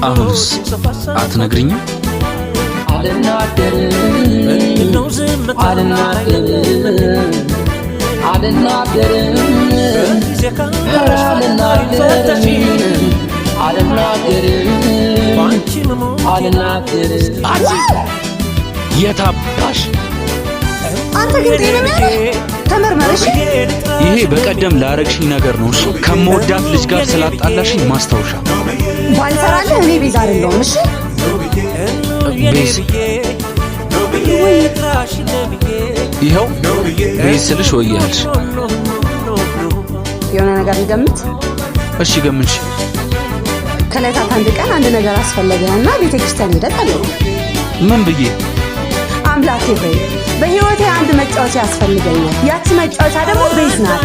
አሁንስ አትነግሪኝም? የታባሽ አንተ ግን ጤነኛ ተመርመርሽ። ይሄ በቀደም ላረግሽኝ ነገር ነው። እሱ ከመወዳት ልጅ ጋር ስላጣላሽኝ ማስታወሻ ባልሰራልህ እኔ ቤዛ አይደለሁም። እሺ ቤዝ ይኸው ቤዝ ስልሽ ወያልሽ። የሆነ ነገር ልገምት። እሺ ገምንሽ። ከዕለታት አንድ ቀን አንድ ነገር አስፈለገና ቤተክርስቲያን ሄደህ ጠየቅ። ምን ብዬ? አምላኬ ሆይ በህይወቴ አንድ መጫወቻ ያስፈልገኛል። ያቺ መጫወቻ ደግሞ ቤዝ ናት።